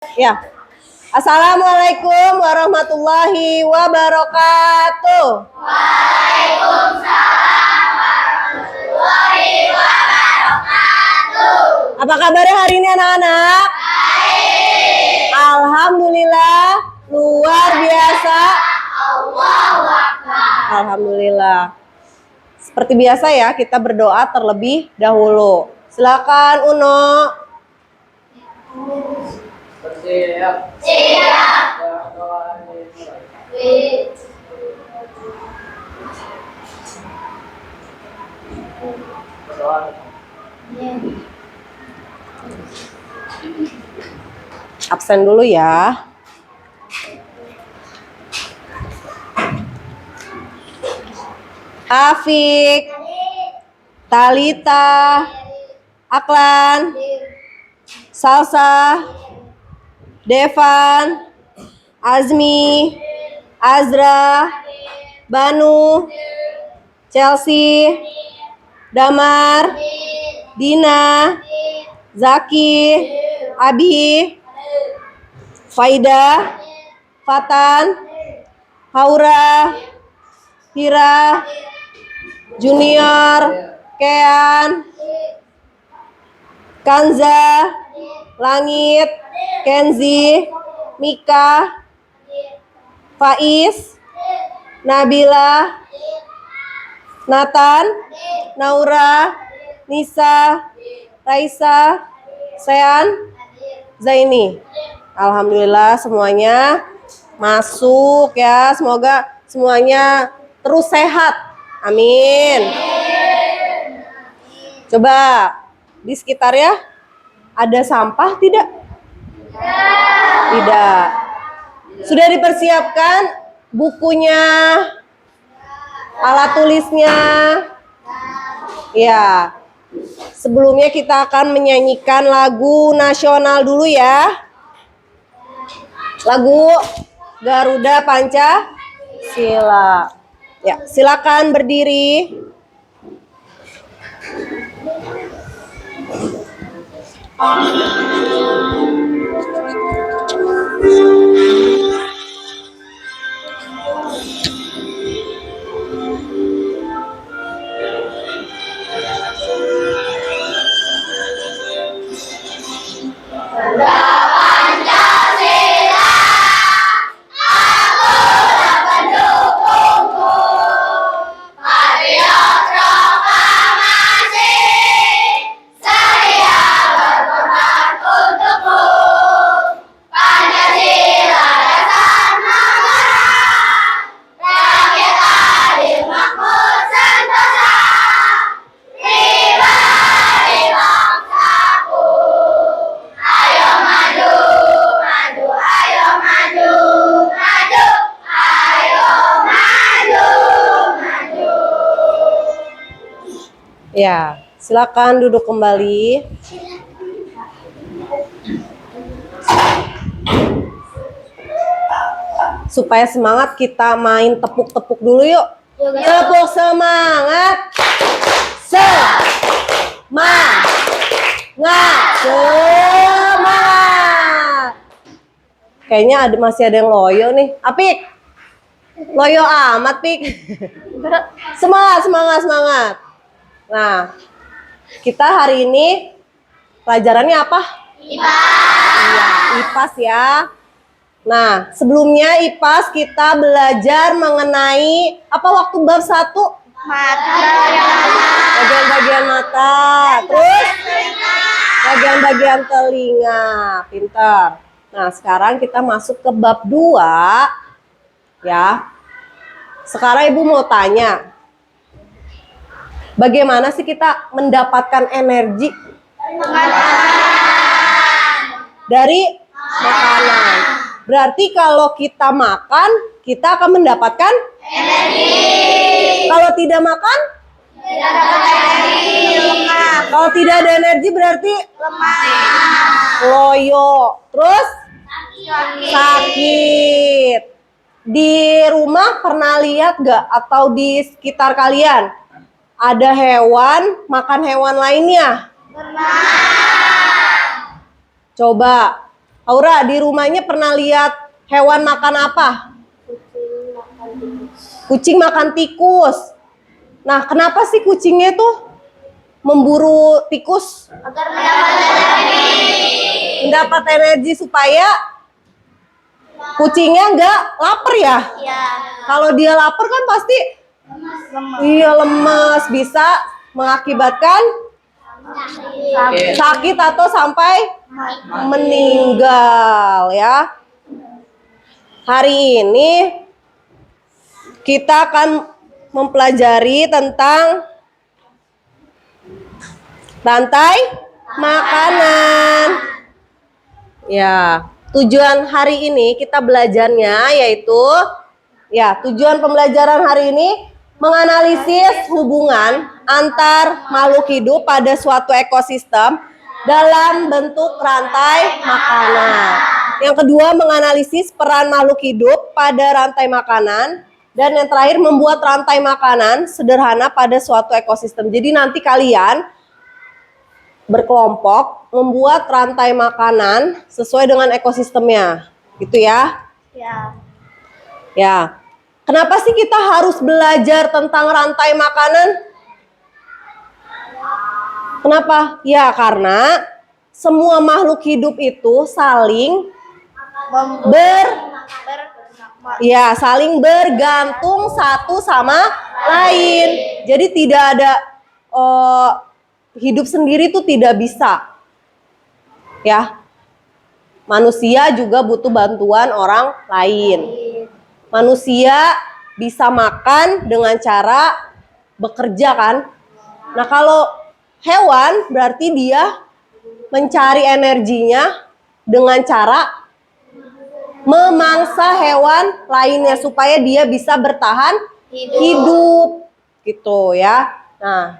Ya. Assalamualaikum warahmatullahi wabarakatuh. Waalaikumsalam warahmatullahi wabarakatuh. Apa kabarnya hari ini anak-anak? Baik. Alhamdulillah, luar biasa. Allahu Akbar. Alhamdulillah. Seperti biasa ya, kita berdoa terlebih dahulu. Silakan Uno. Siap. Absen dulu ya. Afik, Talita, Aklan, Salsa, Devan, Azmi, Azra, Banu, Chelsea, Damar, Dina, Zaki, Abi, Faida, Fatan, Haura, Hira, Junior, Kean, Kanza, Langit, Kenzi, Mika, Faiz, Nabila, Nathan, Naura, Nisa, Raisa, Sean, Zaini. Alhamdulillah semuanya masuk ya. Semoga semuanya terus sehat. Amin. Coba di sekitarnya ada sampah tidak? Tidak. Sudah dipersiapkan bukunya, alat tulisnya? Ya. Sebelumnya kita akan menyanyikan lagu nasional dulu ya. Lagu Garuda Pancasila. Ya, silakan berdiri. Ya, silakan duduk kembali. Supaya semangat kita main tepuk-tepuk dulu yuk. Tepuk semangat. Semangat. Semangat. Kayaknya masih ada yang loyo nih. Apik. Loyo amat, Pik. Semangat, semangat, semangat. Nah, kita hari ini pelajarannya apa? IPAS. Iya, IPAS ya. Nah, sebelumnya IPAS kita belajar mengenai apa waktu bab 1? Mata. Bagian-bagian mata. Terus bagian-bagian telinga. Pintar. Nah, sekarang kita masuk ke bab 2. Ya. Sekarang Ibu mau tanya. Bagaimana sih kita mendapatkan energi? Dari makanan. Berarti kalau kita makan, kita akan mendapatkan energi. Kalau tidak makan, tidak dapat energi. Lemah. Kalau tidak ada energi berarti lemah. Loyo. Terus sakit. Di rumah pernah lihat gak atau di sekitar kalian ada hewan makan hewan lainnya? Pernah. Coba Aura, di rumahnya pernah lihat hewan makan apa? Kucing makan tikus. Nah, kenapa sih kucingnya tuh memburu tikus? Agar Mendapat energi supaya kucingnya nggak lapar ya? ya Kalau dia lapar kan pasti iya lemes, bisa mengakibatkan sakit atau sampai meninggal ya. Hari ini kita akan mempelajari tentang rantai makanan. Ya, tujuan hari ini kita belajarnya yaitu tujuan pembelajaran hari ini menganalisis hubungan antar makhluk hidup pada suatu ekosistem dalam bentuk rantai makanan. Yang kedua, menganalisis peran makhluk hidup pada rantai makanan. Dan yang terakhir, membuat rantai makanan sederhana pada suatu ekosistem. Jadi nanti kalian berkelompok membuat rantai makanan sesuai dengan ekosistemnya. Gitu ya. Ya. Kenapa sih kita harus belajar tentang rantai makanan? Kenapa? Ya, karena semua makhluk hidup itu saling saling bergantung satu sama lain. Jadi tidak ada hidup sendiri tuh tidak bisa. Ya. Manusia juga butuh bantuan orang lain. Manusia bisa makan dengan cara bekerja kan. Nah, kalau hewan berarti dia mencari energinya dengan cara memangsa hewan lainnya supaya dia bisa bertahan hidup gitu ya. Nah,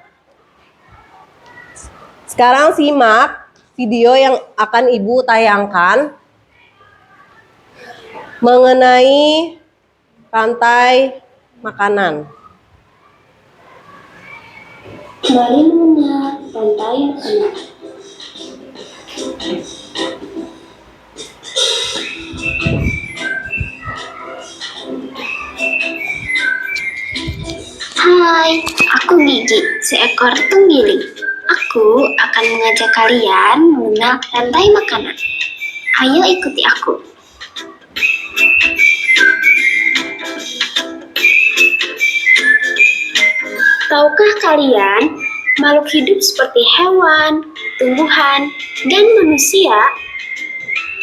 sekarang simak video yang akan Ibu tayangkan mengenai rantai makanan. Mari mengenal rantai makanan. Hai, aku Gigi, seekor tunggiling. Aku akan mengajak kalian mengenal rantai makanan. Ayo ikuti aku. Tahukah kalian, makhluk hidup seperti hewan, tumbuhan, dan manusia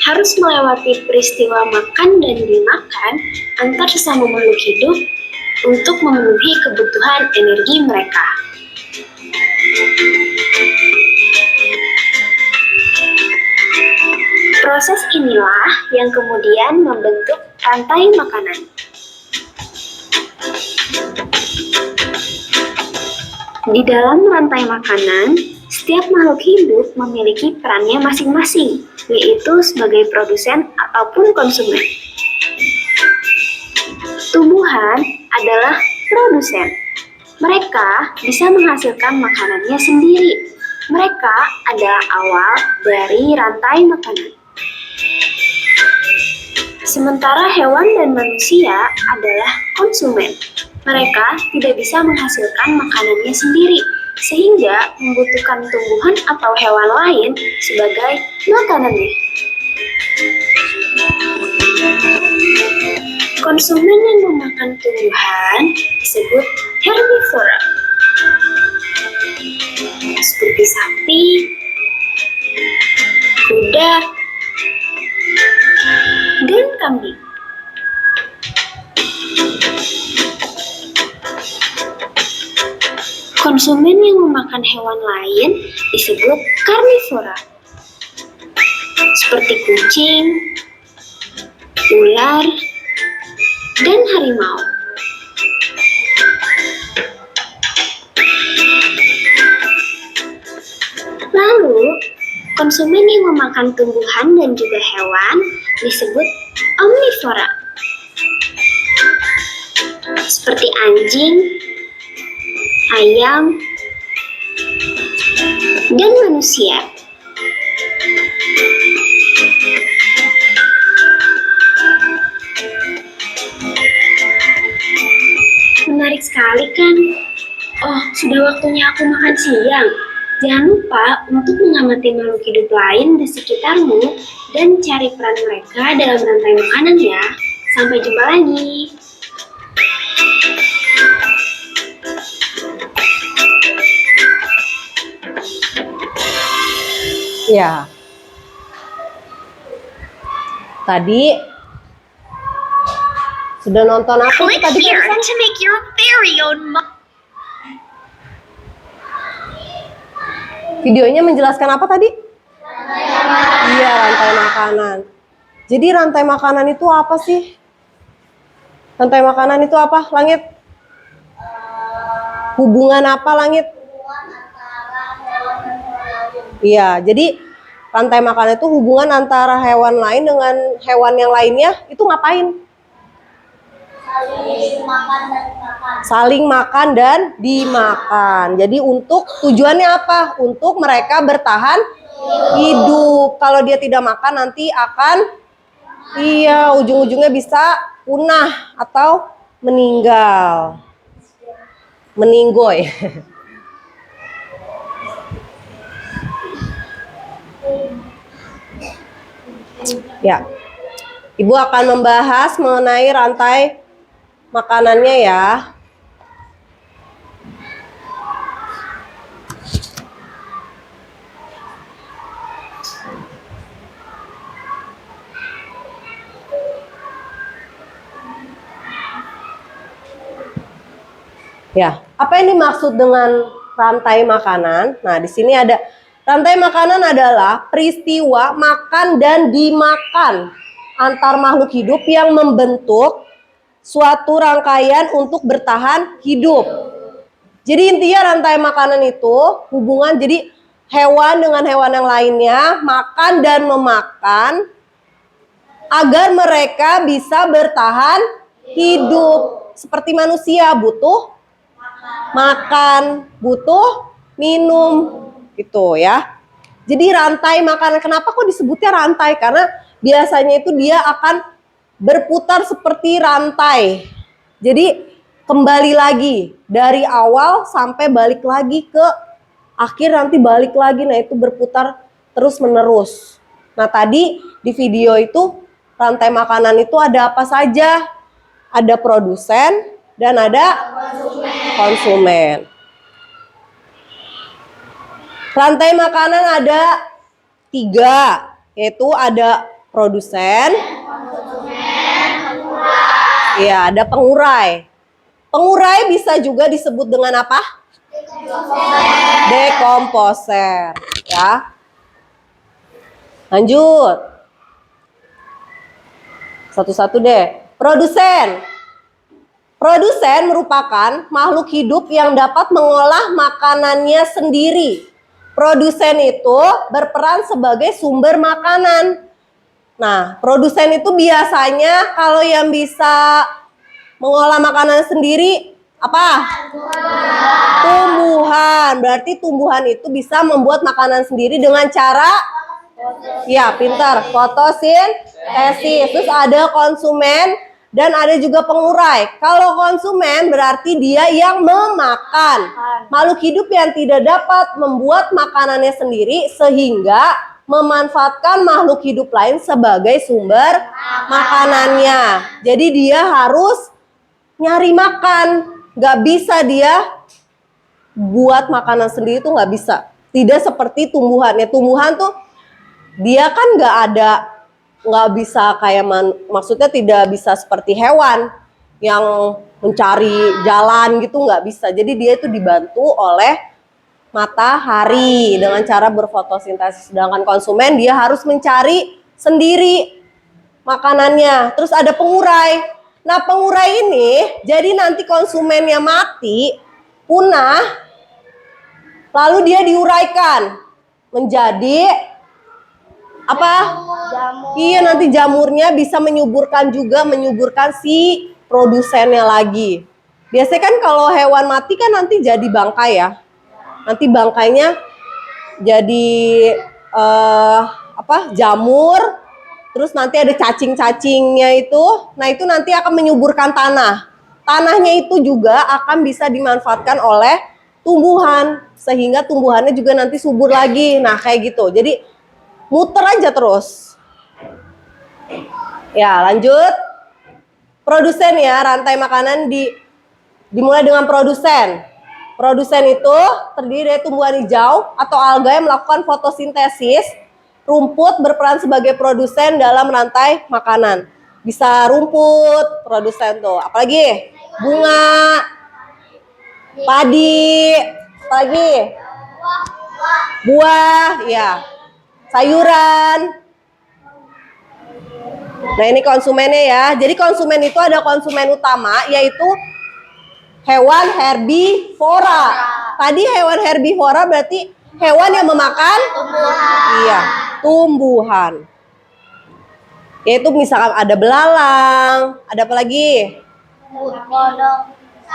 harus melewati peristiwa makan dan dimakan antar sesama makhluk hidup untuk memenuhi kebutuhan energi mereka. Proses inilah yang kemudian membentuk rantai makanan. Di dalam rantai makanan, setiap makhluk hidup memiliki perannya masing-masing, yaitu sebagai produsen ataupun konsumen. Tumbuhan adalah produsen. Mereka bisa menghasilkan makanannya sendiri. Mereka adalah awal dari rantai makanan. Sementara hewan dan manusia adalah konsumen. Mereka tidak bisa menghasilkan makanannya sendiri, sehingga membutuhkan tumbuhan atau hewan lain sebagai makanannya. Konsumen yang memakan tumbuhan disebut herbivora, seperti sapi, kuda, dan kambing. Konsumen yang memakan hewan lain disebut karnivora, seperti kucing, ular, dan harimau. Lalu, konsumen yang memakan tumbuhan dan juga hewan disebut omnivora, seperti anjing, ayam, dan manusia. sekali kan. Oh, sudah waktunya aku makan siang. Jangan lupa untuk mengamati makhluk hidup lain di sekitarmu dan cari peran mereka dalam rantai makanan ya. Sampai jumpa lagi. Ya. Tadi sudah nonton apa Click tadi here barusan? to make your very own Videonya menjelaskan apa tadi? Iya, rantai makanan. Jadi rantai makanan itu apa sih? Rantai makanan itu apa, Langit? Hubungan apa, Langit? Iya, jadi rantai makanan itu hubungan antara hewan lain dengan hewan yang lainnya itu ngapain? Saling makan dan dimakan. Jadi untuk tujuannya apa? Untuk mereka bertahan hidup. Kalau dia tidak makan nanti akan ujung-ujungnya bisa punah atau meninggal. Meninggoy. Ya. Ibu akan membahas mengenai rantai makanannya ya. Ya, apa yang dimaksud dengan rantai makanan? Nah, di sini ada rantai makanan adalah peristiwa makan dan dimakan antar makhluk hidup yang membentuk suatu rangkaian untuk bertahan hidup. Jadi intinya rantai makanan itu hubungan jadi hewan dengan hewan yang lainnya makan dan memakan agar mereka bisa bertahan hidup. Seperti manusia butuh makan, butuh minum gitu ya. Jadi rantai makanan, kenapa kok disebutnya rantai? Karena biasanya itu dia akan berputar seperti rantai. Jadi kembali lagi dari awal sampai balik lagi ke akhir, nanti balik lagi. Nah, itu berputar terus menerus. Nah, tadi di video itu rantai makanan itu ada apa saja? Ada produsen dan ada konsumen. Rantai makanan ada 3, yaitu ada produsen, ya ada pengurai. Pengurai bisa juga disebut dengan apa? Dekomposer. Ya. Lanjut. Satu-satu deh. Produsen. Produsen merupakan makhluk hidup yang dapat mengolah makanannya sendiri. Produsen itu berperan sebagai sumber makanan. Nah, produsen itu biasanya kalau yang bisa mengolah makanan sendiri apa? Tumbuhan. Berarti tumbuhan itu bisa membuat makanan sendiri dengan cara pintar, fotosintesis. Terus ada konsumen dan ada juga pengurai. Kalau konsumen berarti dia yang memakan. Makhluk hidup yang tidak dapat membuat makanannya sendiri sehingga memanfaatkan makhluk hidup lain sebagai sumber makanannya. Jadi dia harus nyari makan. Gak bisa dia buat makanan sendiri, tuh gak bisa. Tidak seperti tumbuhan. Ya, tumbuhan tuh dia kan nggak bisa kayak maksudnya tidak bisa seperti hewan yang mencari jalan gitu, nggak bisa. Jadi dia itu dibantu oleh matahari dengan cara berfotosintesis. Sedangkan konsumen dia harus mencari sendiri makanannya. Terus ada pengurai. Nah, pengurai ini jadi nanti konsumennya mati, punah, lalu dia diuraikan menjadi apa? Jamur. Iya, nanti jamurnya bisa menyuburkan si produsennya lagi. Biasanya kan kalau hewan mati kan nanti jadi bangkai ya. Nanti bangkainya jadi jamur. Terus nanti ada cacing-cacingnya itu. Nah, itu nanti akan menyuburkan tanah. tanahnya itu juga akan bisa dimanfaatkan oleh tumbuhan sehingga tumbuhannya juga nanti subur lagi. Nah, kayak gitu. Jadi muter aja terus. Ya, lanjut. Produsen ya, rantai makanan dimulai dengan produsen. Produsen itu terdiri dari tumbuhan hijau atau alga yang melakukan fotosintesis. Rumput berperan sebagai produsen dalam rantai makanan. Bisa rumput, produsen tuh. Apalagi? Bunga, padi, apalagi? Buah, ya. Sayuran. Nah, ini konsumennya ya. Jadi konsumen itu ada konsumen utama yaitu hewan herbivora. Tadi hewan herbivora berarti hewan yang memakan iya, tumbuhan. Yaitu misalkan ada belalang, ada apa lagi?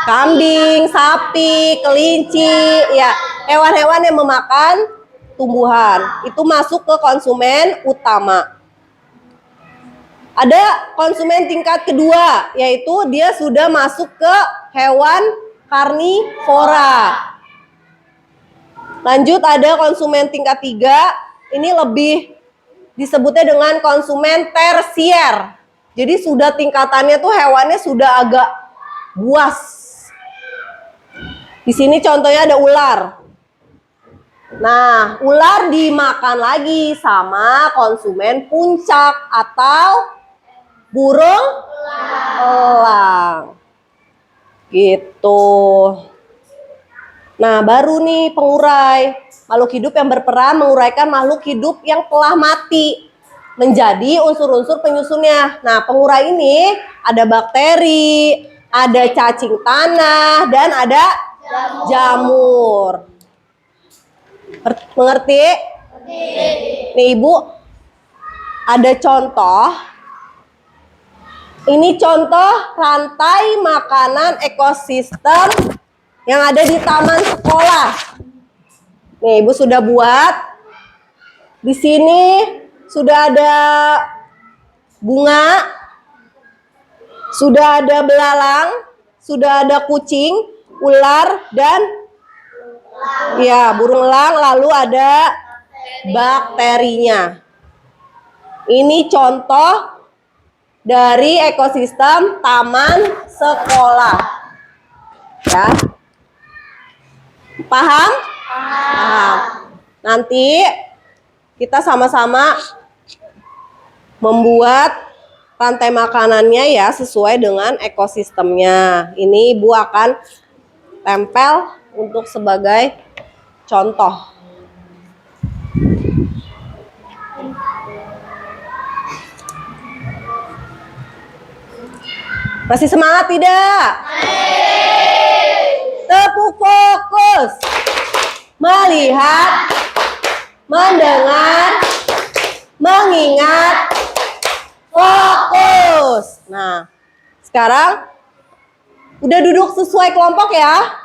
Kambing, sapi, kelinci, ya, hewan-hewan yang memakan tumbuhan. Itu masuk ke konsumen utama. Ada konsumen tingkat kedua, yaitu dia sudah masuk ke hewan karnivora. Lanjut ada konsumen tingkat 3, ini lebih disebutnya dengan konsumen tersier. Jadi sudah tingkatannya tuh hewannya sudah agak buas. Di sini contohnya ada ular. Nah, ular dimakan lagi sama konsumen puncak atau burung elang. Gitu. Nah, baru nih pengurai. Makhluk hidup yang berperan menguraikan makhluk hidup yang telah mati menjadi unsur-unsur penyusunnya. Nah, pengurai ini ada bakteri, ada cacing tanah, dan ada jamur. Mengerti? Nih Ibu, ada contoh. Ini contoh rantai makanan ekosistem yang ada di taman sekolah. Nih, Ibu sudah buat. Di sini sudah ada bunga, sudah ada belalang, sudah ada kucing, ular, dan ya, burung elang, lalu ada bakterinya. Ini contoh dari ekosistem taman sekolah. Ya. Paham? Paham. Nanti kita sama-sama membuat rantai makanannya ya sesuai dengan ekosistemnya. Ini Ibu akan tempel untuk sebagai contoh. Masih semangat tidak? Tepuk fokus. Melihat, mendengar, mengingat, fokus. Nah, sekarang udah duduk sesuai kelompok ya?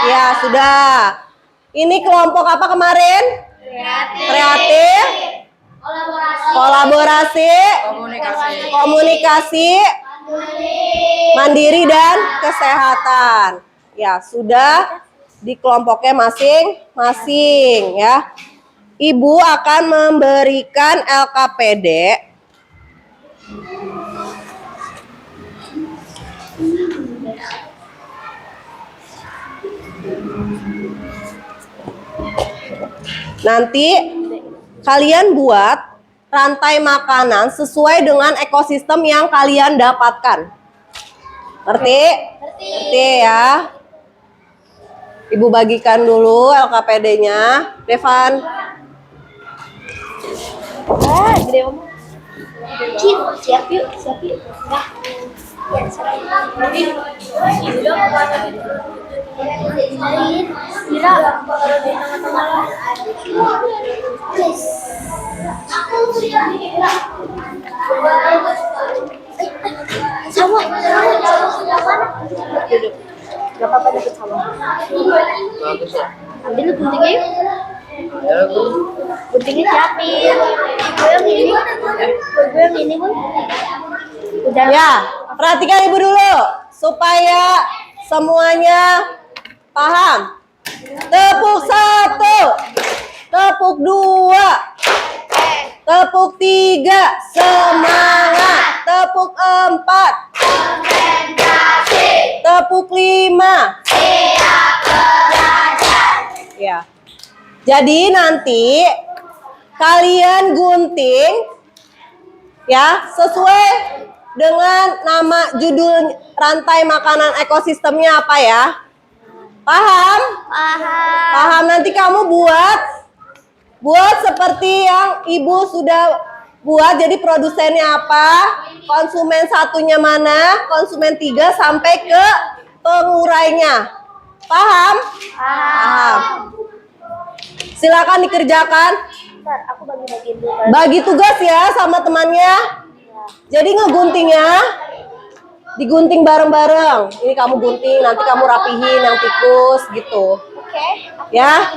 Ya, sudah. Ini kelompok apa kemarin? Kreatif. Kolaborasi. Komunikasi. Mandiri dan kesehatan. Ya, sudah di kelompoknya masing-masing ya. Ibu akan memberikan LKPD. Nanti kalian buat rantai makanan sesuai dengan ekosistem yang kalian dapatkan. Ngerti? Ngerti ya. Ibu bagikan dulu LKPD-nya. Devan. Gede omong. Siap yuk. Nah. Gak apa-apa dapet sama. Bagus ya. Ambil guntingnya yuk. Guntingnya siapin. Gue yang ini Bun. Udah. Ya, perhatikan Ibu dulu. supaya semuanya paham. Tepuk 1, tepuk 2, tepuk 3, semangat. Tepuk 4, tepuk 5. Ya. Jadi nanti kalian gunting ya sesuai dengan nama judul rantai makanan ekosistemnya apa ya? Paham? Paham. Nanti kamu buat seperti yang ibu sudah buat. Jadi produsennya apa? Konsumen satunya mana? Konsumen 3 sampai ke pengurainya. Paham? Paham. Silakan dikerjakan. Ntar aku bagi-bagi dulu. Bagi tugas ya sama temannya. Jadi ngeguntingnya digunting bareng-bareng. Ini kamu gunting, nanti kamu rapihin yang tikus gitu. Oke. Ya.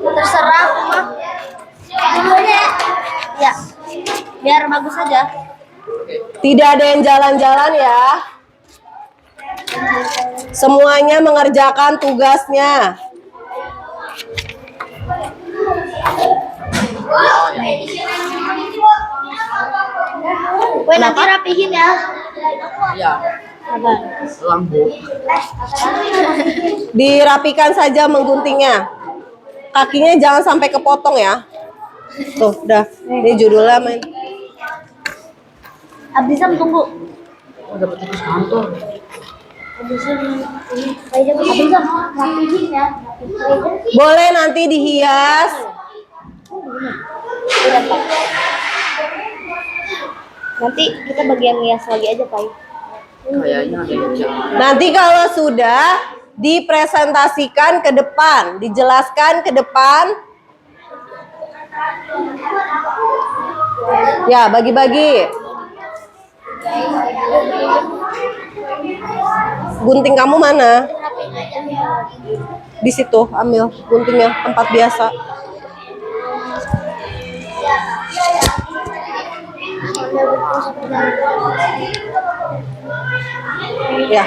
Terserah aku mah. Dulunya. Ya. Biar bagus aja. Tidak ada yang jalan-jalan ya. Semuanya mengerjakan tugasnya. Woi, nanti rapihin ya. Iya. Lambu. Dirapikan saja mengguntingnya. Kakinya jangan sampai kepotong ya. Tuh, udah. Ini judulnya main. Abisam tunggu. Oh, dapat tikus kantor. Abisam rapihin ya. Boleh nanti dihias. Udah, Pak. Nanti kita bagian hias lagi aja, Pak. Kayaknya ada yang jalan. Nanti kalau sudah dipresentasikan ke depan, dijelaskan ke depan. Ya, bagi-bagi. Gunting kamu mana? Di situ, ambil guntingnya, tempat biasa. Ya.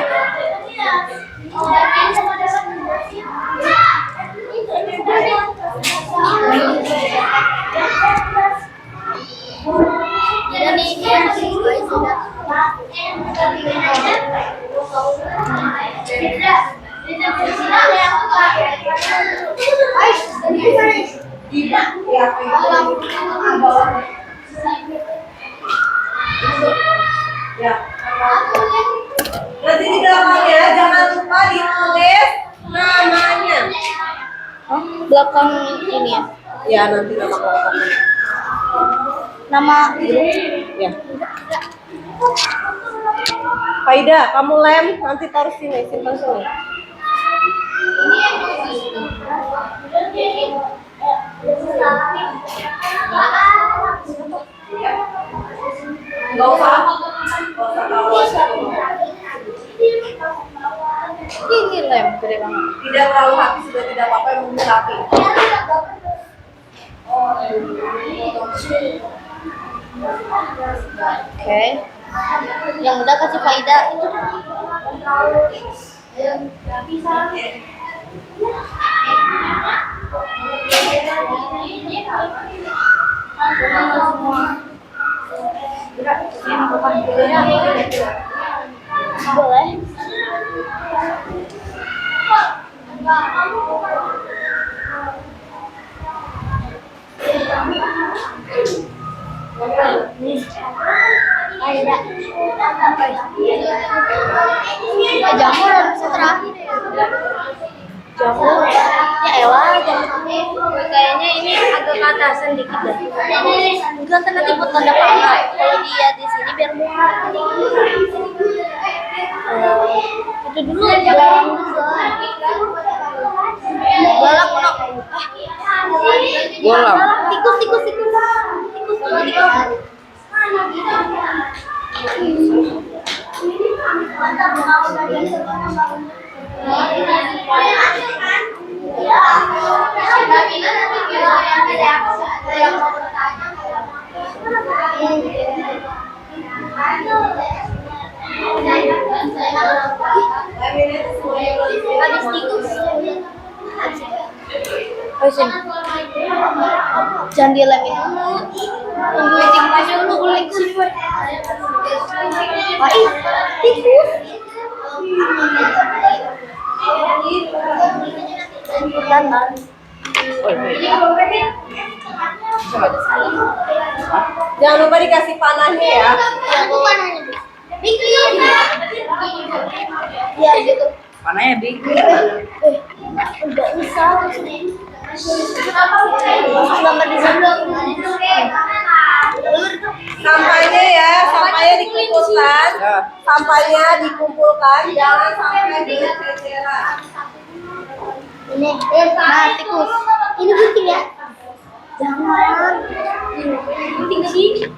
Ya. Nanti di belakangnya jangan lupa ditulis namanya. Belakang ini ya. Ya, nanti nama kelompoknya. Nama Ya. Faida, kamu lem, nanti taruh sini, simpan sini. Nggak usah. ini lem gede banget. Tidak terlalu hati, sudah tidak apa-apa yang penting rapi. Oke. Yang udah kasih Faida itu. Boleh. Jamur harusnya terakhir ya. Jamur. Ya elah, jamur. Kayaknya ini agak ke atasan dikit deh. Enggak, kan nanti buat tanda panah. Kalau dia di sini biar murah. Itu dulu galang dulu. Galang no. Galang. Tikus. Tikus dulu tikus. Jangan dilem itu. Tunggu tikusnya dulu koleksi. Tikus. Jangan lupa dikasih panahnya ya. Aku panahnya. Iya gitu. Mana ya, Bi? Enggak bisa. Gambar di sebelah. Sampahnya ya, sampahnya dikumpulkan. Sampahnya dikumpulkan, jangan sampai berceceran. Ini, tikus. Ini gunting ya? Jangan. Gunting sih.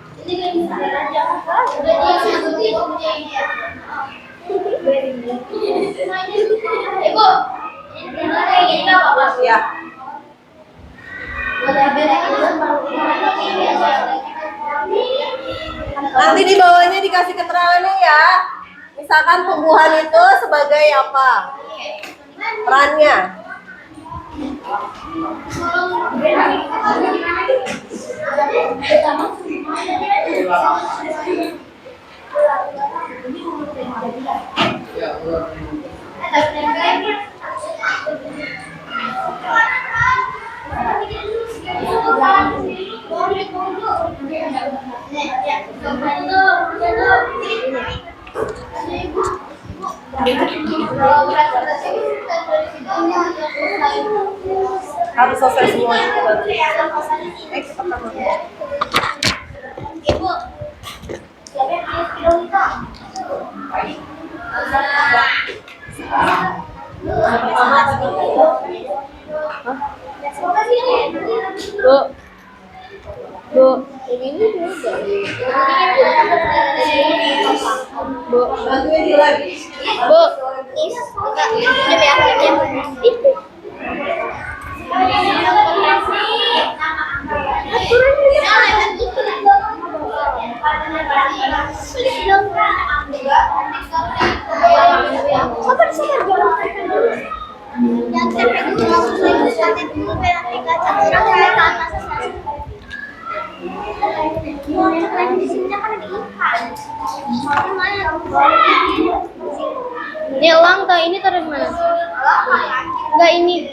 Ibu. Ya. Nanti di bawahnya dikasih keterangannya ya. Misalkan tumbuhan itu sebagai apa? Perannya. Harus selesai semua. Cepat teman. Ibu. Siapa yang video kita? Bu, ini Bu, Bantuin dia lagi. Bu, jam ya, jam. Ini uang tuh, ini taruh di mana? Enggak ini.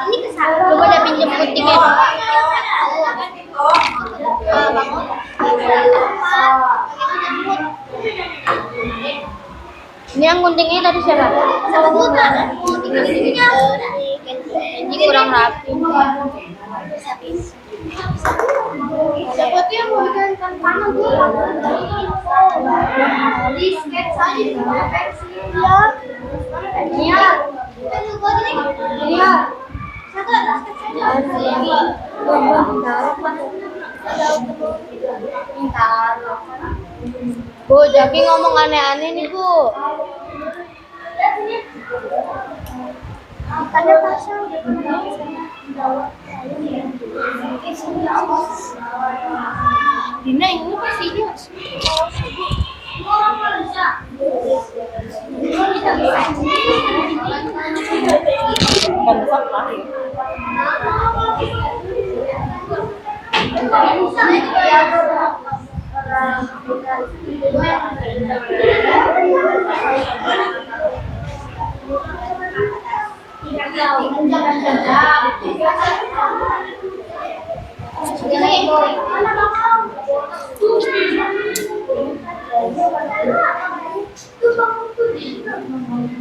Ini kesana. Coba ada pinjam guntingnya. Ini yang guntingnya tadi siapa? Sama Putra. Ini kurang rapi. Siapa tuh yang mau bikin tanah gue? Di sketch aja di pensil. Iya. Iya. Satu sketch aja. Bu, Jaki ngomong aneh-aneh nih, Bu. Tanda pasang. Dina ini pastinya.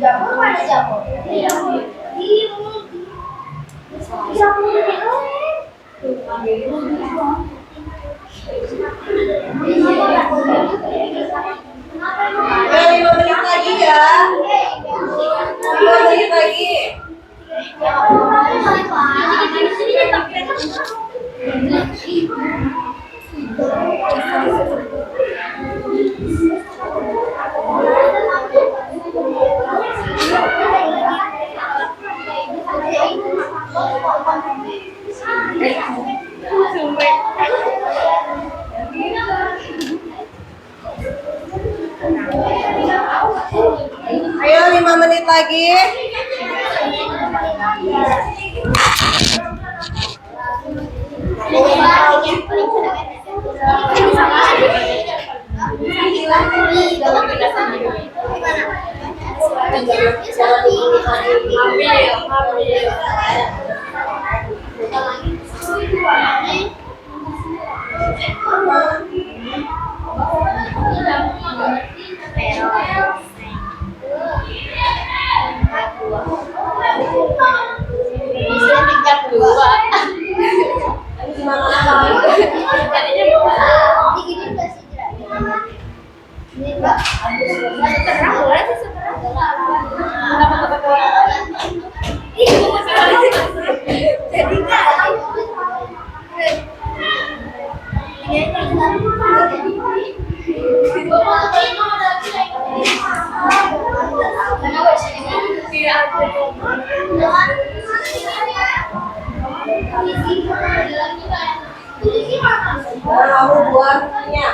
Ya, 5 menit lagi ya. 5 menit lagi. Sumpah. menit lagi. Kamu buat tangannya.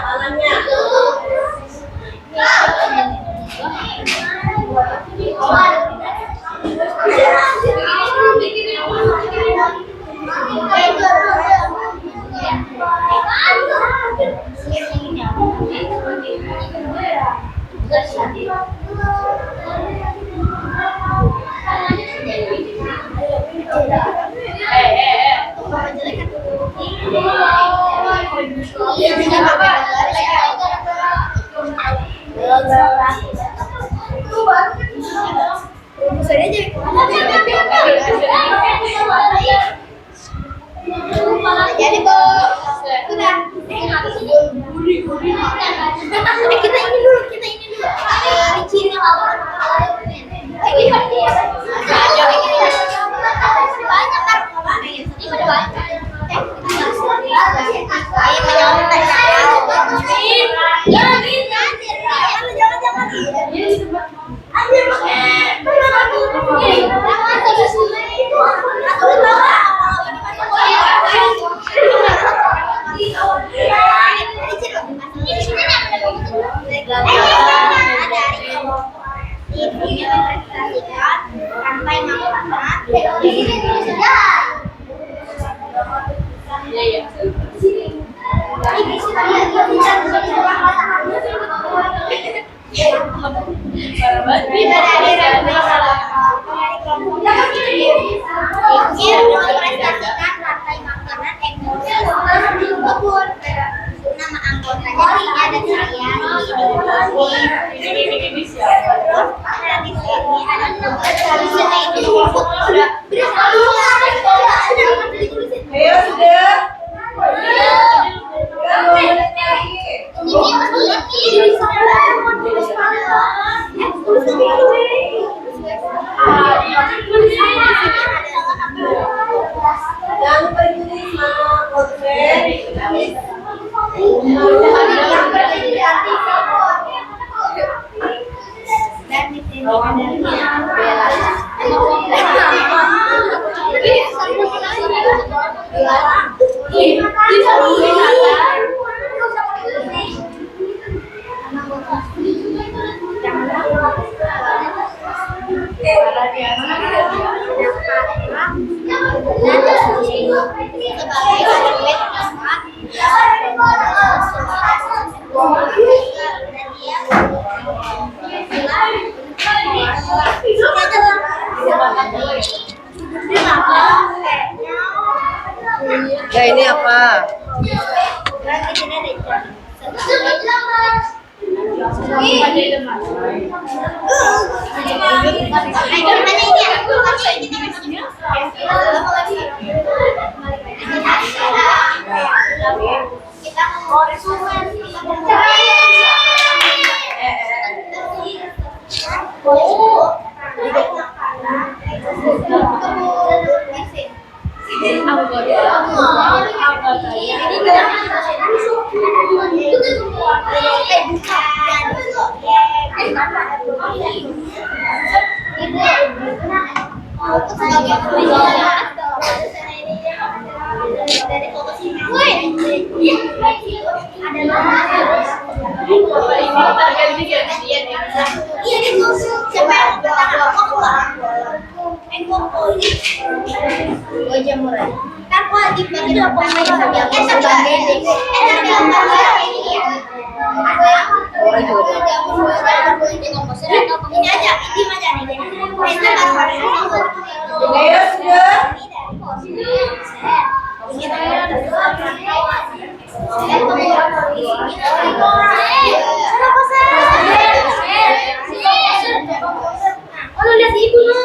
Jadi Bu, sudah. Kita ini dulu. Ciri banyak kan? Ini pada banyak. Nama anggotanya ada saya. Ayo sudah. Jangan lupa ditulis nama konten. Dan di sini Ya ini apa? Iya, siapa yang pertama? Dua jemur aja. Kan wajib bagi depan ini aja, ini aja nih. Oh, lihat ibu lo.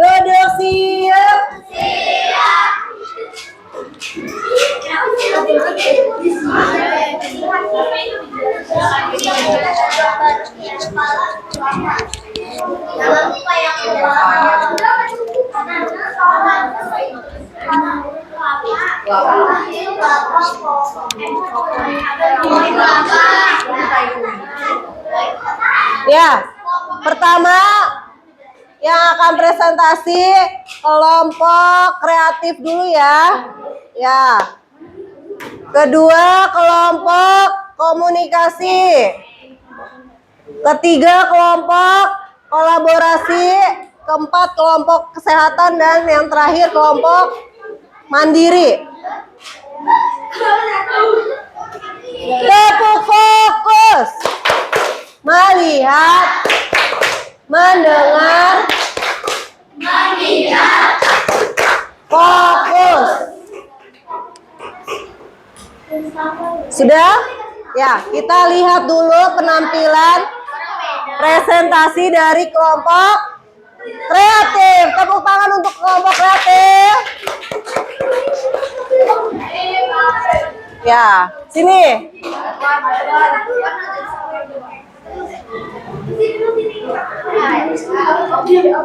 Duduk siap. Ya, pertama yang akan presentasi kelompok kreatif dulu ya. Ya. Kedua kelompok komunikasi. Ketiga kelompok kolaborasi. Keempat kelompok kesehatan dan yang terakhir kelompok mandiri. Tepuk fokus. Melihat, mendengar, fokus. Sudah? Ya, kita lihat dulu penampilan presentasi dari kelompok kreatif. Tepuk tangan untuk kelompok kreatif. Ya, sini.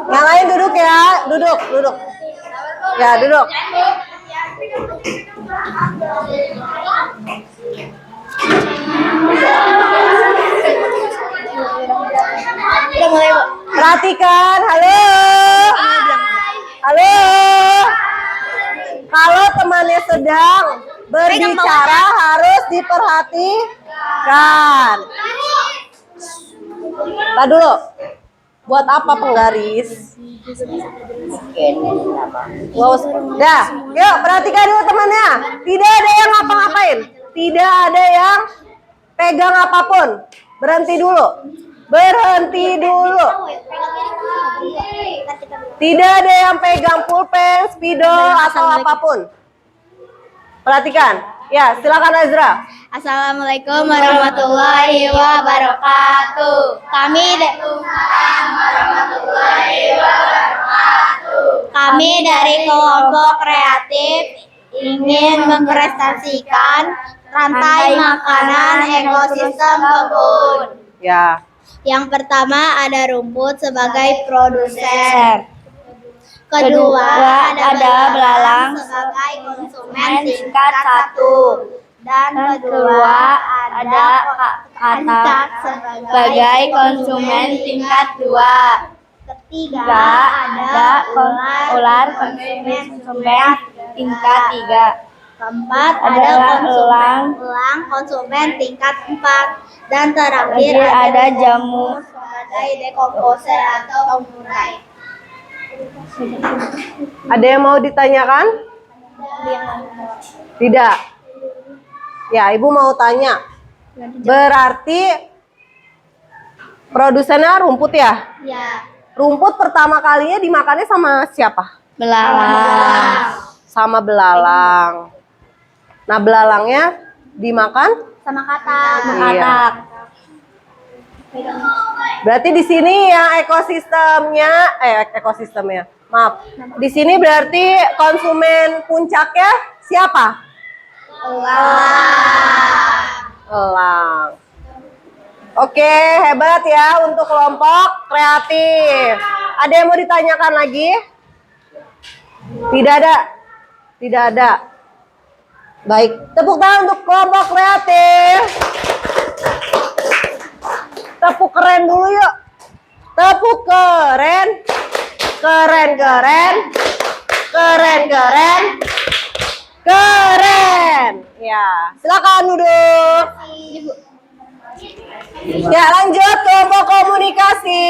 Yang lain duduk ya, duduk. Ya, duduk. Perhatikan, halo. Halo. Kalau temannya sedang berbicara harus diperhatikan. Tadi dulu. Buat apa penggaris? Wow, dah. Yuk, perhatikan dulu temannya. Tidak ada yang ngapa-ngapain. Tidak ada yang pegang apapun. Berhenti dulu. Berhenti dulu. Tidak ada yang pegang pulpen, spidol atau apapun. Perhatikan. Ya, silakan Azra. Assalamualaikum warahmatullahi wabarakatuh. Kami dari kelompok kreatif ingin mempresentasikan rantai makanan ekosistem kebun. Ya. Yang pertama ada rumput sebagai produser. Kedua ada belalang sebagai konsumen tingkat 1. Dan kedua ada katak sebagai konsumen tingkat 2. Ketiga ada ular konsumen tingkat 3. Keempat ada elang konsumen tingkat 4. Dan terakhir ada jamur sebagai dekomposer atau pengurai. Ada yang mau ditanyakan? Tidak. Ya, Ibu mau tanya. Berarti produsennya rumput ya? Ya. Rumput pertama kalinya dimakannya sama siapa? Belalang. Sama belalang. Nah, belalangnya dimakan? Sama katak. Iya. Berarti di sini yang ekosistemnya. Maaf. Di sini berarti konsumen puncaknya siapa? Elang. Oke, hebat ya untuk kelompok kreatif. Ada yang mau ditanyakan lagi? Tidak ada. Tidak ada. Baik, tepuk tangan untuk kelompok kreatif. Tepuk keren dulu yuk. Tepuk keren. Keren, keren. Keren, keren. Keren. Ya, silakan duduk. Ya, lanjut kelompok komunikasi.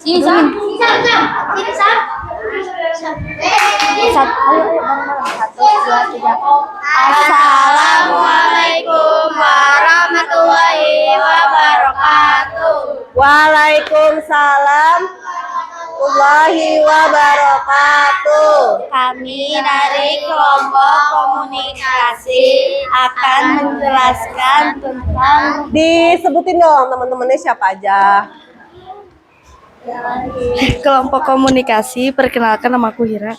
Sini, Sam. Sini, Sam. Assalamualaikum warahmatullahi wabarakatuh. Waalaikumsalam warahmatullahi wabarakatuh. Kami dari kelompok komunikasi akan menjelaskan tentang Disebutin dong teman-temannya siapa aja. Kelompok komunikasi, perkenalkan namaku Hira.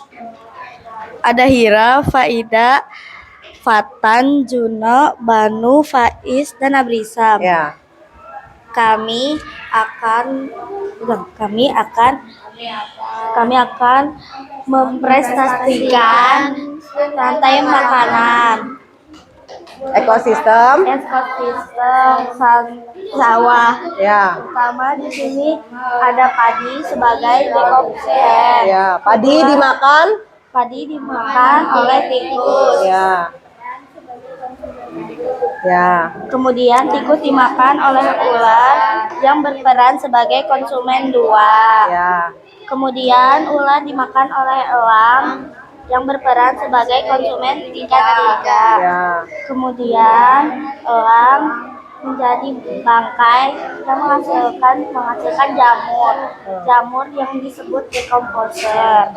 Ada Hira, Faida, Fatan, Juno, Banu, Faiz, dan Abrisam. Ya. Kami akan mempresentasikan rantai makanan, Ekosistem. sawah. Ya. Pertama di sini ada padi sebagai dekoksien. Ya, padi dimakan. Padi dimakan oleh tikus. Ya. Ya. Kemudian tikus dimakan oleh ular yang berperan sebagai konsumen 2. Ya. Kemudian ular dimakan oleh elang yang berperan sebagai konsumen tingkat 3. Ya. Kemudian elang menjadi bangkai yang menghasilkan jamur. Jamur yang disebut dekomposer.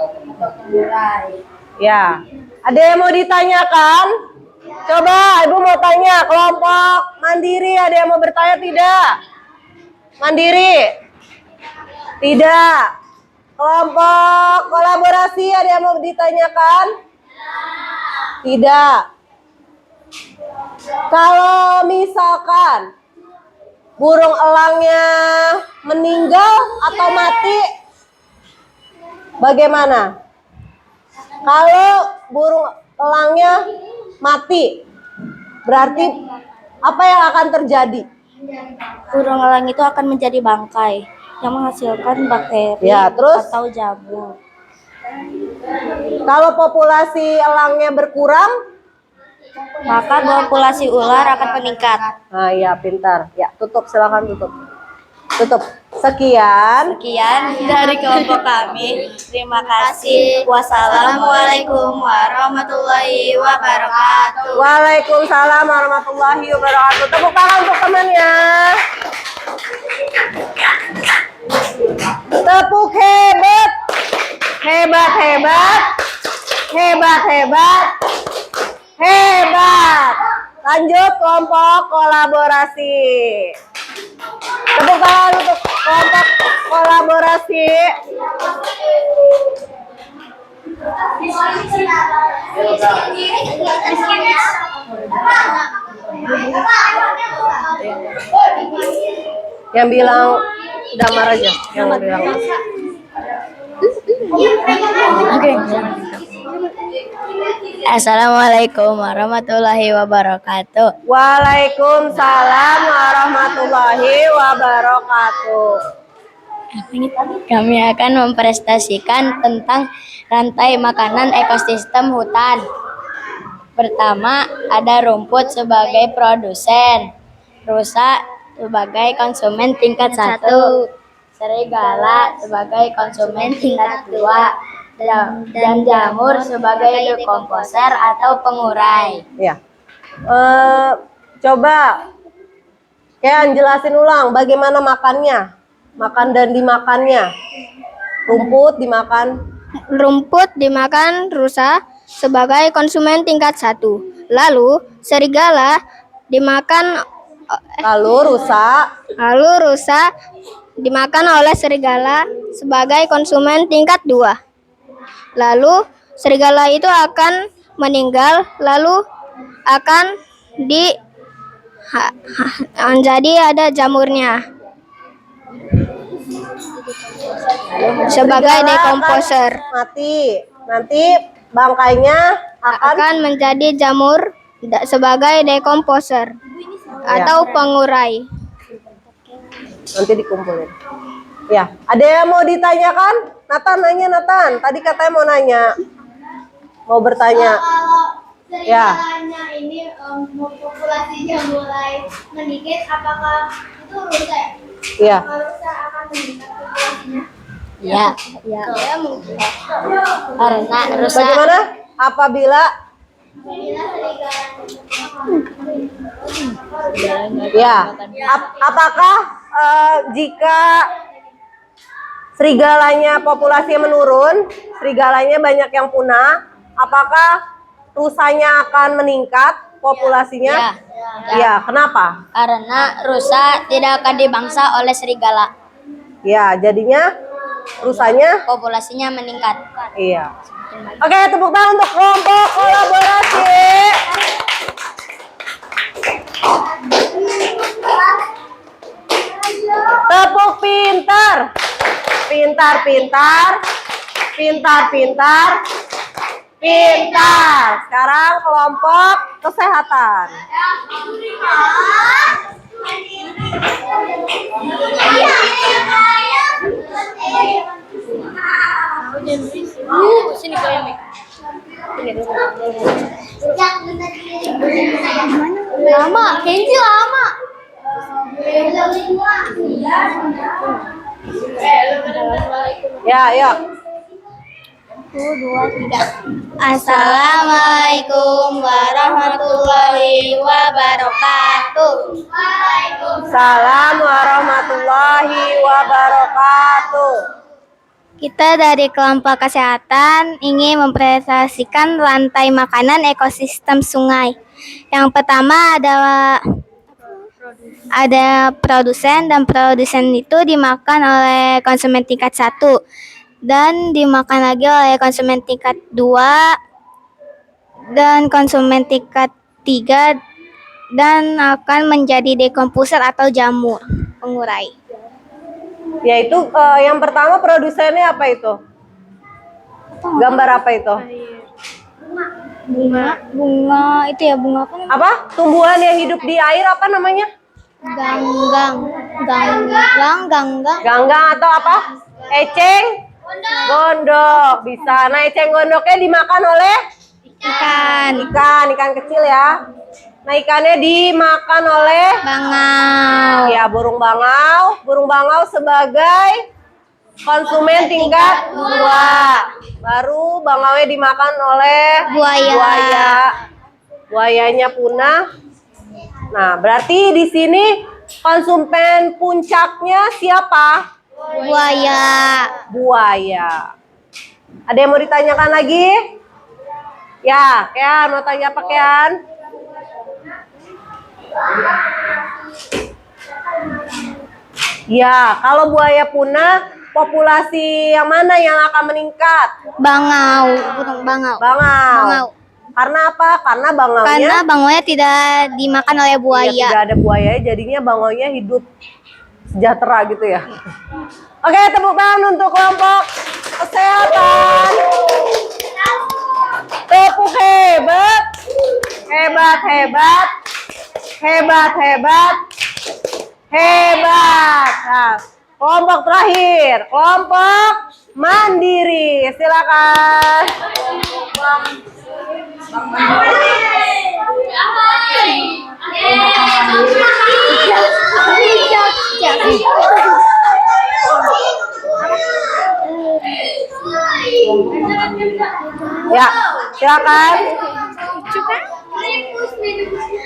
Ya. Ada yang mau ditanyakan? Coba Ibu mau tanya, kelompok mandiri ada yang mau bertanya tidak? Mandiri? Tidak. Kelompok kolaborasi ada yang mau ditanyakan? Tidak. Kalau misalkan burung elangnya meninggal atau mati, bagaimana? Kalau burung elangnya mati, berarti apa yang akan terjadi? Burung elang itu akan menjadi bangkai yang menghasilkan bakteri Ya, terus? atau jamur. Kalau populasi elangnya berkurang, Maka populasi ular akan meningkat. nah ya pintar. Ya, tutup, silakan tutup. Tutup. Sekian. Sekian dari kelompok kami. Terima kasih. Wassalamualaikum warahmatullahi wabarakatuh. Waalaikumsalam warahmatullahi wabarakatuh. Tepuk tangan untuk temannya. Tepuk hebat. Hebat, hebat. Hebat, hebat. Hebat. Lanjut kelompok kolaborasi. Tepuk tangan untuk kelompok kolaborasi. Yang bilang damar aja, yang bilang. Assalamualaikum warahmatullahi wabarakatuh. Waalaikumsalam warahmatullahi wabarakatuh. Kami akan mempresentasikan tentang rantai makanan ekosistem hutan. Pertama, ada rumput sebagai produsen, rusa sebagai konsumen tingkat 1, serigala sebagai konsumen tingkat 2, dan jamur sebagai dekomposer atau pengurai. Ya. Coba Kean jelasin ulang bagaimana makannya. Makan dan dimakannya. Rumput dimakan rusa sebagai konsumen tingkat 1. Lalu serigala dimakan lalu rusa dimakan oleh serigala sebagai konsumen tingkat 2. Lalu serigala itu akan meninggal, lalu akan jadi ada jamurnya sebagai serigala dekomposer. akan mati. Nanti bangkainya akan menjadi jamur sebagai dekomposer atau pengurai. nanti dikumpulin. Ya, ada yang mau ditanyakan? Nathan nanya, Nathan. Tadi katanya mau nanya. Mau bertanya. Ya. Ini populasinya mulai meningkat, apakah itu rusa ya? Iya. Apakah rusa akan meningkat populasinya? Ya, mungkin. Karena rusa Bagaimana? Apabila ya, apakah jika serigalanya populasinya menurun, serigalanya banyak yang punah, apakah rusanya akan meningkat populasinya? Ya, kenapa? karena rusa tidak akan dibangsa oleh serigala. Ya, jadinya rusanya Populasinya meningkat. iya. Oke, tepuk tangan untuk kelompok kolaborasi. Tepuk pintar. Pintar, pintar. Pintar, pintar. Pintar. Sekarang kelompok kesehatan. Lama, Kenji lama. Ya, ya. Assalamualaikum warahmatullahi wabarakatuh. Salam warahmatullahi wabarakatuh. Kita dari kelompok kesehatan ingin mempresentasikan rantai makanan ekosistem sungai. Yang pertama adalah ada produsen, dan produsen itu dimakan oleh konsumen tingkat 1 dan dimakan lagi oleh konsumen tingkat 2 dan konsumen tingkat 3 dan akan menjadi dekomposer atau jamur pengurai. Yaitu yang pertama produsennya apa itu? Gambar apa itu? Bunga itu ya, bunga apa namanya? Apa? Tumbuhan yang hidup di air apa namanya? Ganggang Ganggang atau apa? Eceng gondok. Bisa. Nah, eceng gondoknya dimakan oleh ikan kecil ya. Nah, ikannya dimakan oleh bangau. ya burung bangau. Burung bangau sebagai konsumen tingkat 2. Baru bangaunya dimakan oleh buaya. Buayanya punah. Nah, berarti di sini konsumen puncaknya siapa? Buaya. Ada yang mau ditanyakan lagi? Ya, Kean mau tanya apa, Kean? Ya, kalau buaya punah, populasi yang mana yang akan meningkat? Burung bangau. Bangau. Karena apa? Karena bangaunya tidak dimakan oleh buaya. iya, tidak ada buaya, jadinya bangaunya hidup sejahtera gitu ya. Oke, tepuk tangan untuk kelompok kesehatan. Tepuk hebat. Hebat, hebat. Hebat, hebat. Hebat. Nah, kelompok terakhir, kelompok mandiri. Silakan. Ya, silakan.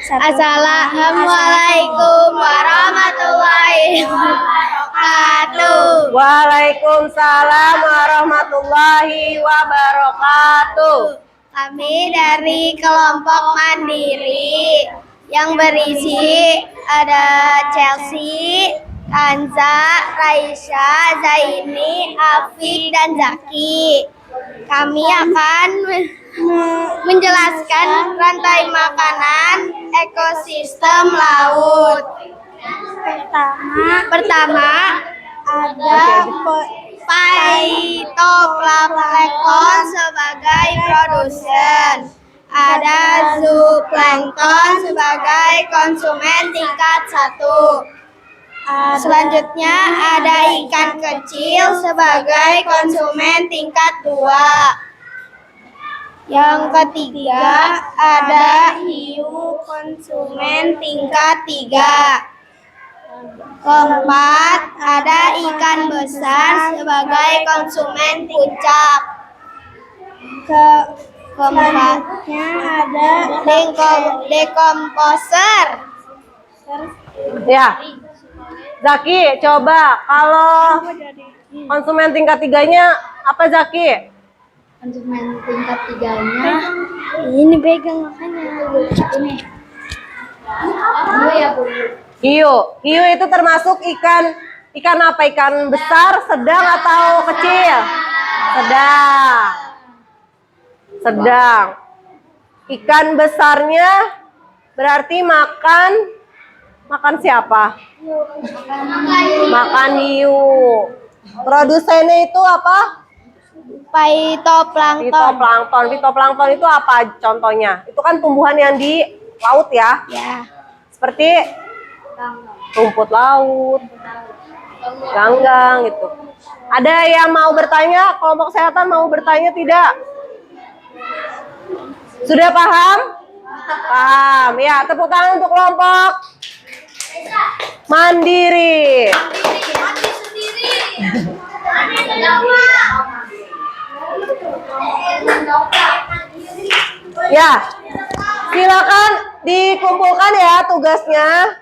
Assalamualaikum warahmatullahi wabarakatuh. Waalaikumsalam warahmatullahi wabarakatuh. Kami dari kelompok mandiri yang berisi ada Chelsea, Kanza, Raisya, Zaini, Afik, dan Zaki. Kami akan menjelaskan rantai makanan ekosistem laut. Pertama ada phytoplankton sebagai produsen. Ada zooplankton sebagai konsumen tingkat 1. Selanjutnya ada ikan kecil sebagai konsumen tingkat 2. Yang ketiga ada hiu konsumen tingkat 3. Keempat ada ikan besar sebagai konsumen puncak. Keempatnya ada dekomposer. Ya. Zaki, coba kalau konsumen tingkat 3-nya apa Zaki? Konsumen tingkat 3-nya ini pegang makanya ini. Hiu. Hiu itu termasuk ikan apa? Ikan besar, sedang atau kecil? Sedang. Ikan besarnya berarti makan siapa? Makan hiu. Produsennya itu apa? Phytoplankton. Fitoplankton itu apa contohnya? Itu kan tumbuhan yang di laut ya? Ya. Seperti rumput laut, ganggang gitu. Ada yang mau bertanya? Kelompok kesehatan mau bertanya tidak? Sudah paham? Paham. Ya, tepuk tangan untuk kelompok mandiri. Ya, silakan dikumpulkan ya tugasnya.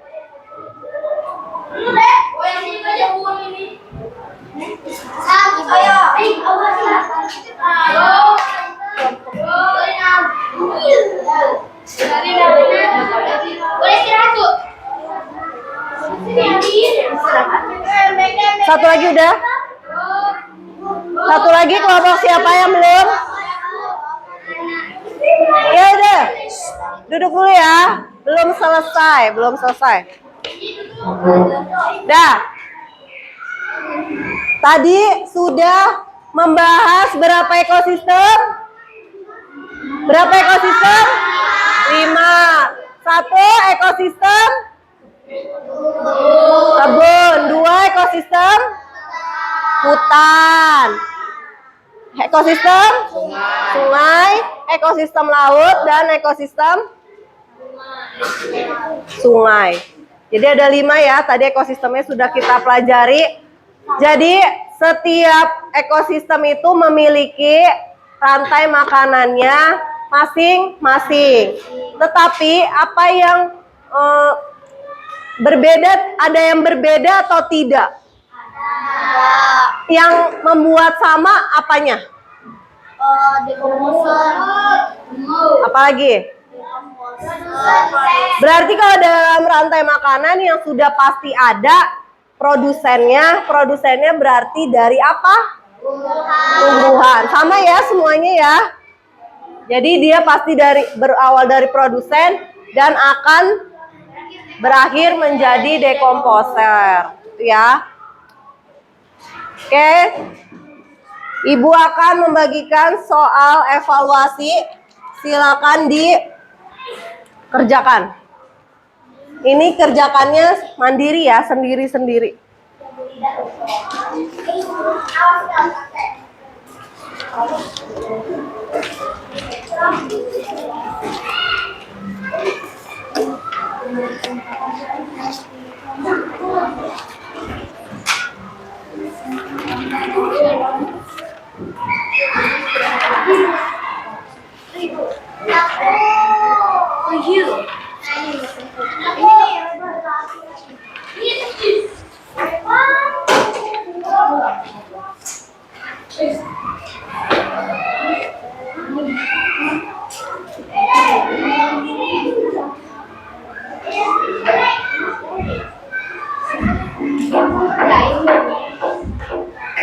Satu lagi udah? Satu lagi kelompok siapa yang belum? Ya udah, duduk dulu ya. Belum selesai. Dah. Tadi sudah membahas berapa ekosistem? 5. Satu ekosistem kebun, 2 ekosistem hutan, ekosistem sungai, ekosistem laut, dan ekosistem sungai. Jadi ada 5 ya, tadi ekosistemnya sudah kita pelajari. Jadi setiap ekosistem itu memiliki rantai makanannya masing-masing. Tetapi apa yang berbeda, ada yang berbeda atau tidak? Yang membuat sama apanya? Apalagi? Berarti kalau dalam rantai makanan yang sudah pasti ada produsennya berarti dari apa? Tumbuhan. Sama ya semuanya ya. Jadi dia pasti berawal dari produsen dan akan berakhir menjadi dekomposer, ya. Oke. Ibu akan membagikan soal evaluasi. Silakan dikerjakan. Ini kerjakannya mandiri ya, sendiri-sendiri.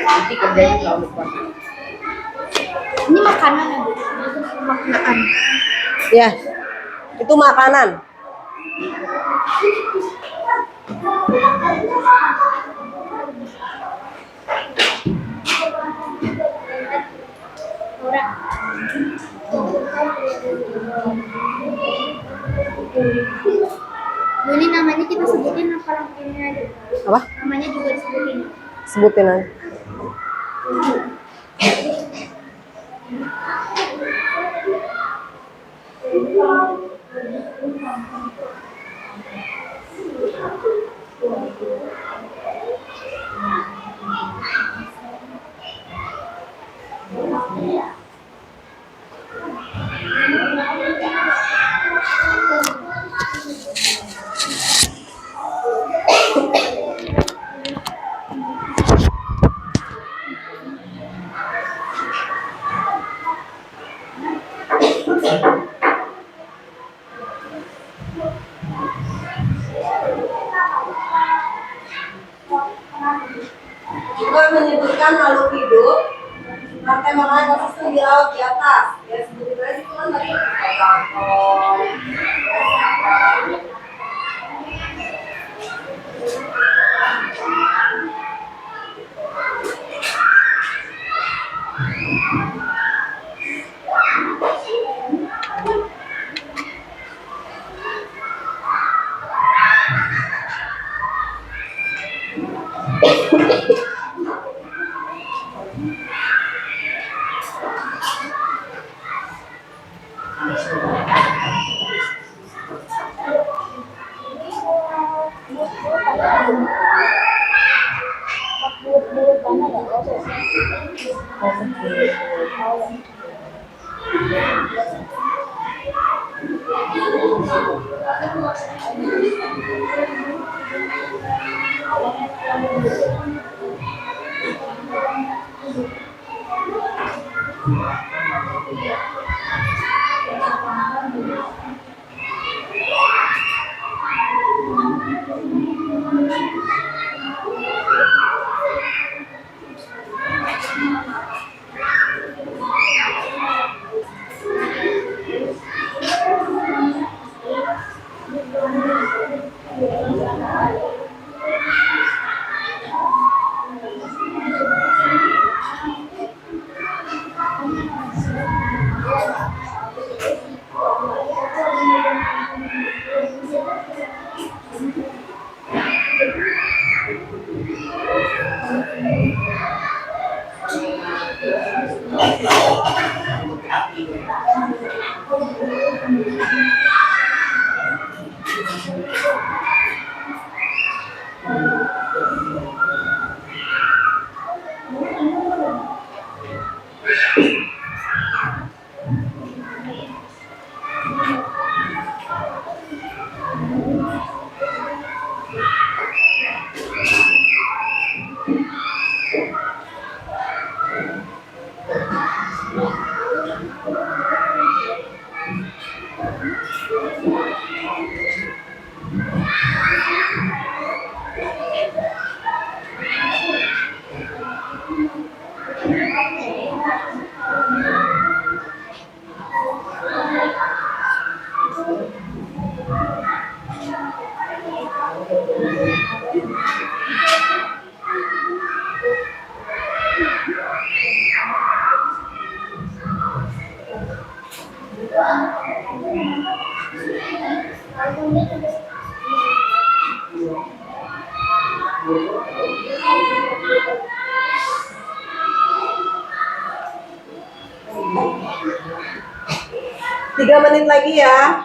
Nanti kerjanya terlalu banyak. Ini makanan ya, Bu? Makanan. Ya, itu makanan. Bu, ini namanya kita sebutin apa ini aja? Apa? Namanya juga disebutin. Sebutin aja. Juga menyebutkan makhluk hidup, rantai makanan konsisten di laut di atas. Ya sebutin aja itu kan tadi. Plankton. Tiga menit lagi ya.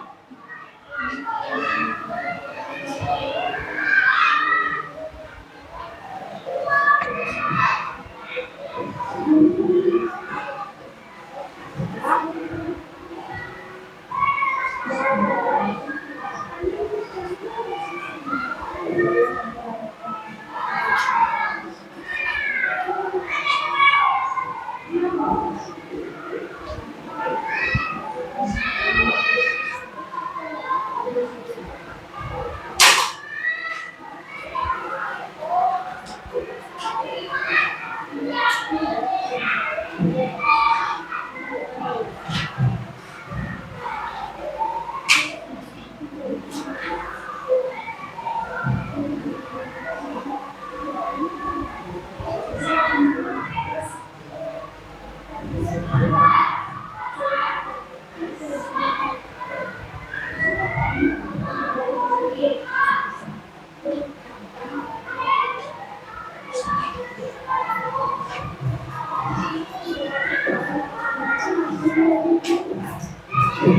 Ya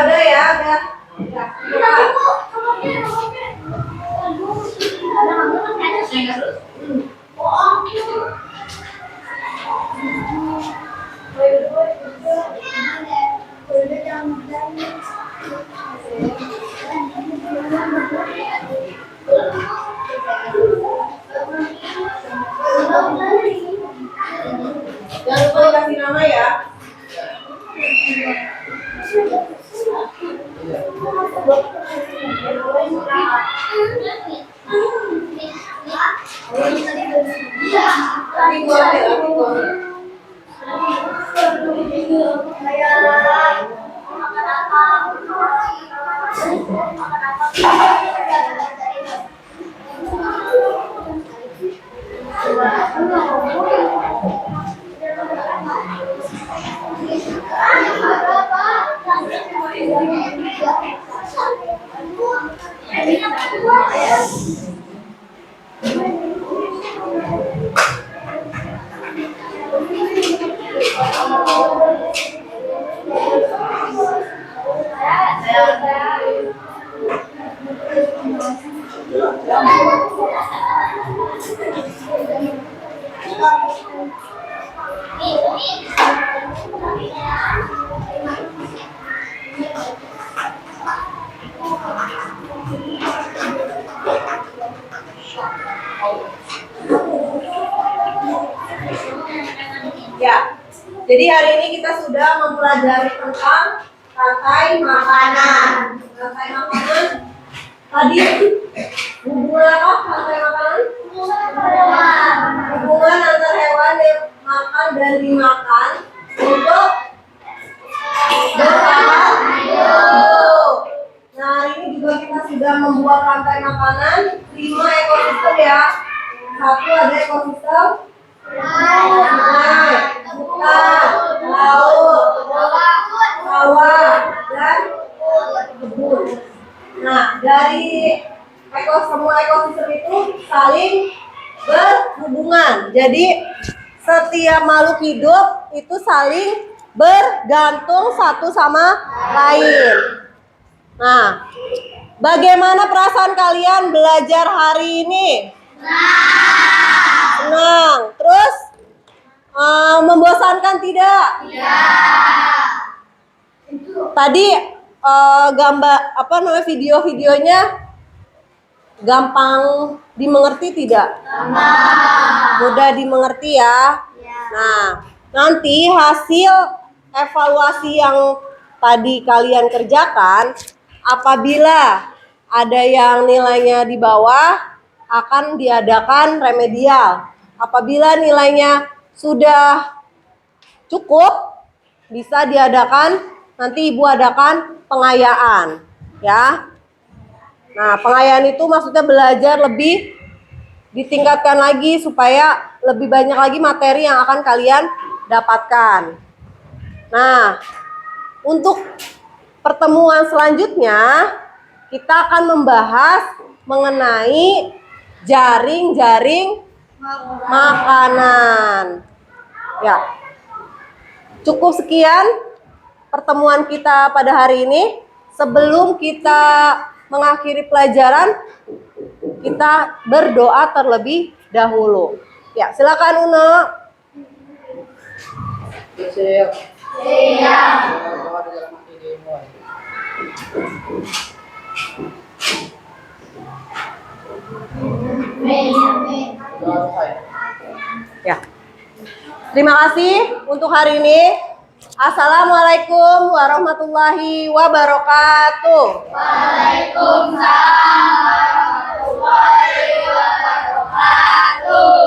udah ya, udah. Jangan lupa dikasih nama ya. Tapi gua ambil, tapi gua ambil. Ya, jadi hari ini kita sudah mempelajari tentang rantai makanan. Rantai makanan tadi hubungan apa? Rantai makanan? Hubungan antar hewan yang makan dan dimakan untuk bertahan hidup. Nah, hari ini juga kita sudah membuat rantai makanan 5 ekosistem ya. Satu ada ekosistem sungai, hutan, laut, sawah, dan kebun. Nah, dari semua ekosistem itu saling berhubungan. Jadi setiap makhluk hidup itu saling bergantung satu sama lain. Nah, bagaimana perasaan kalian belajar hari ini? Senang. Terus membosankan tidak? Tadi gambar video-videonya gampang dimengerti tidak? Mudah dimengerti ya. Nah, nanti hasil evaluasi yang tadi kalian kerjakan, apabila ada yang nilainya di bawah, akan diadakan remedial. Apabila nilainya sudah cukup, bisa diadakan, nanti ibu adakan pengayaan, ya. Nah, pengayaan itu maksudnya belajar lebih ditingkatkan lagi supaya lebih banyak lagi materi yang akan kalian dapatkan. Nah, untuk pertemuan selanjutnya kita akan membahas mengenai jaring-jaring makanan. Ya. Cukup sekian pertemuan kita pada hari ini. Sebelum kita mengakhiri pelajaran, kita berdoa terlebih dahulu. Ya, silakan Uno. Siap. Ya. Terima kasih untuk hari ini. Assalamualaikum warahmatullahi wabarakatuh. Waalaikumsalam warahmatullahi wabarakatuh.